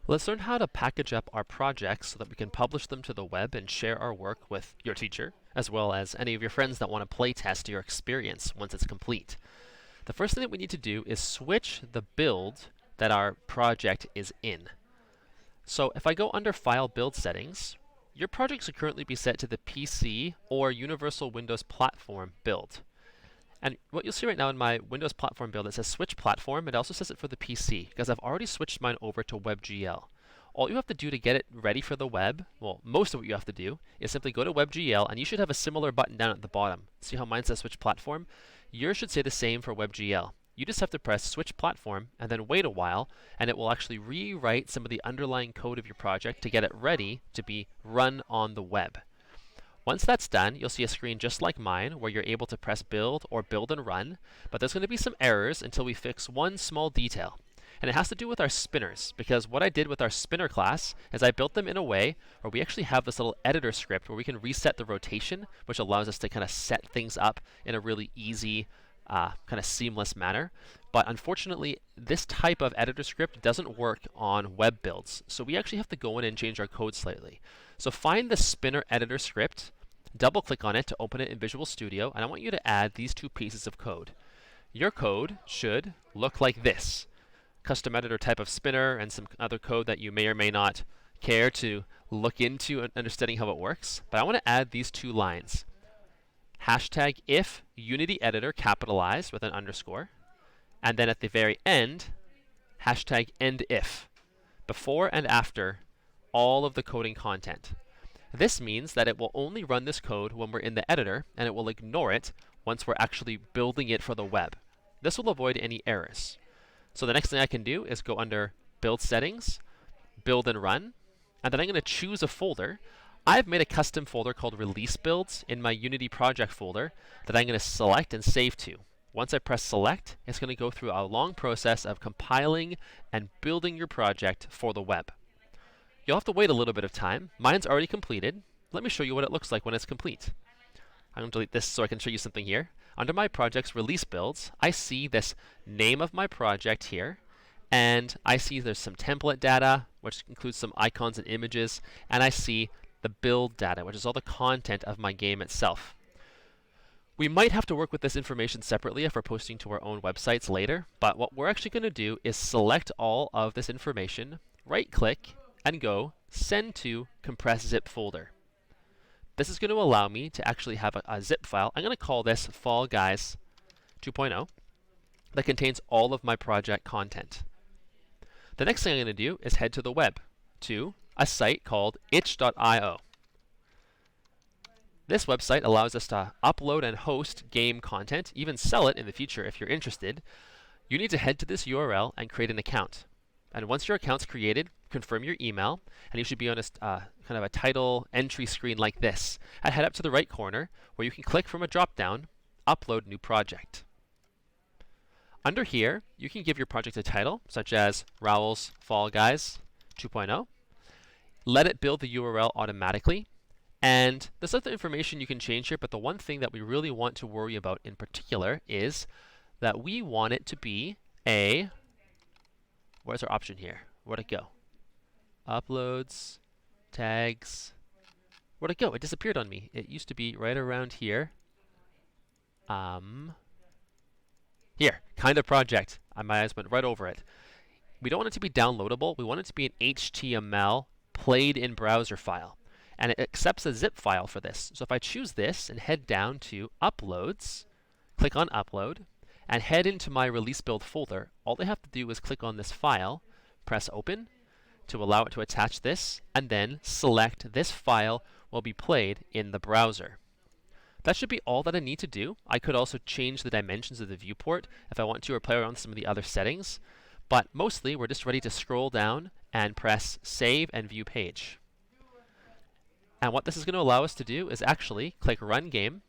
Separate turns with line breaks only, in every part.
Let's learn how to package up our projects so that we can publish them to the web and share our work with your teacher, as well as any of your friends that want to play test your experience once it's complete. The first thing that we need to do is switch the build that our project is in. So if I go under File Build Settings, your project should currently be set to the PC or Universal Windows Platform build. And what you'll see right now in my Windows Platform build, it says Switch Platform. It also says it for the PC, because I've already switched mine over to WebGL. All you have to do to get it ready for the web, well, most of what you have to do, is simply go to WebGL, and you should have a similar button down at the bottom. See how mine says Switch Platform? Yours should say the same for WebGL. You just have to press Switch Platform, and then wait a while, and it will actually rewrite some of the underlying code of your project to get it ready to be run on the web. Once that's done, you'll see a screen just like mine where you're able to press build or build and run, but there's going to be some errors until we fix one small detail. And it has to do with our spinners, because what I did with our spinner class is I built them in a way where we actually have this little editor script where we can reset the rotation, which allows us to kind of set things up in a really easy, kind of seamless manner. But unfortunately, this type of editor script doesn't work on web builds. So we actually have to go in and change our code slightly. So find the spinner editor script, double click on it to open it in Visual Studio, and I want you to add these two pieces of code. Your code should look like this. Custom editor type of spinner and some other code that you may or may not care to look into understanding how it works. But I want to add these two lines. Hashtag if Unity editor capitalized with an underscore. And then at the very end, hashtag end if. Before and after all of the coding content. This means that it will only run this code when we're in the editor, and it will ignore it once we're actually building it for the web. This will avoid any errors. So the next thing I can do is go under Build Settings, Build and Run, and then I'm going to choose a folder. I've made a custom folder called Release Builds in my Unity project folder that I'm going to select and save to. Once I press Select, it's going to go through a long process of compiling and building your project for the web. You'll have to wait a little bit of time. Mine's already completed. Let me show you what it looks like when it's complete. I'm going to delete this so I can show you something here. Under my project's release builds, I see this name of my project here, and I see there's some template data, which includes some icons and images, and I see the build data, which is all the content of my game itself. We might have to work with this information separately if we're posting to our own websites later, but what we're actually going to do is select all of this information, right-click, and go Send to Compress Zip folder. This is going to allow me to actually have a zip file. I'm going to call this Fall Guys 2.0 that contains all of my project content. The next thing I'm going to do is head to the web to a site called itch.io. This website allows us to upload and host game content, even sell it in the future if you're interested. You need to head to this URL and create an account. And once your account's created, confirm your email, and you should be on a kind of a title entry screen like this. And head up to the right corner where you can click from a drop-down, Upload New Project. Under here, you can give your project a title, such as Raoul's Fall Guys 2.0. Let it build the URL automatically. And there's other information you can change here, but the one thing that we really want to worry about in particular is that we want it to be a... Where's our option here? Where'd it go? Uploads, tags. Where'd it go? It disappeared on me. It used to be right around here. Here, kind of project. My eyes went right over it. We don't want it to be downloadable. We want it to be an HTML played in browser file. And it accepts a zip file for this. So if I choose this and head down to Uploads, click on Upload, and head into my release build folder, all I have to do is click on this file, press Open to allow it to attach this, and then select this file will be played in the browser. That should be all that I need to do. I could also change the dimensions of the viewport if I want to, or play around with some of the other settings. But mostly, we're just ready to scroll down and press Save and View Page. And what this is going to allow us to do is actually click Run Game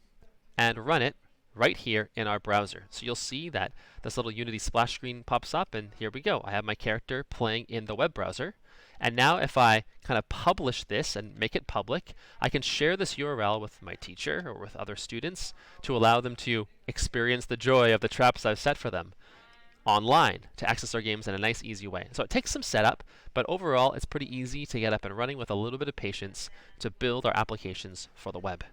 and run it right here in our browser. So you'll see that this little Unity splash screen pops up, and here we go. I have my character playing in the web browser. And now if I kind of publish this and make it public, I can share this URL with my teacher or with other students to allow them to experience the joy of the traps I've set for them. online to access our games in a nice, easy way. So it takes some setup, but overall, it's pretty easy to get up and running with a little bit of patience to build our applications for the web.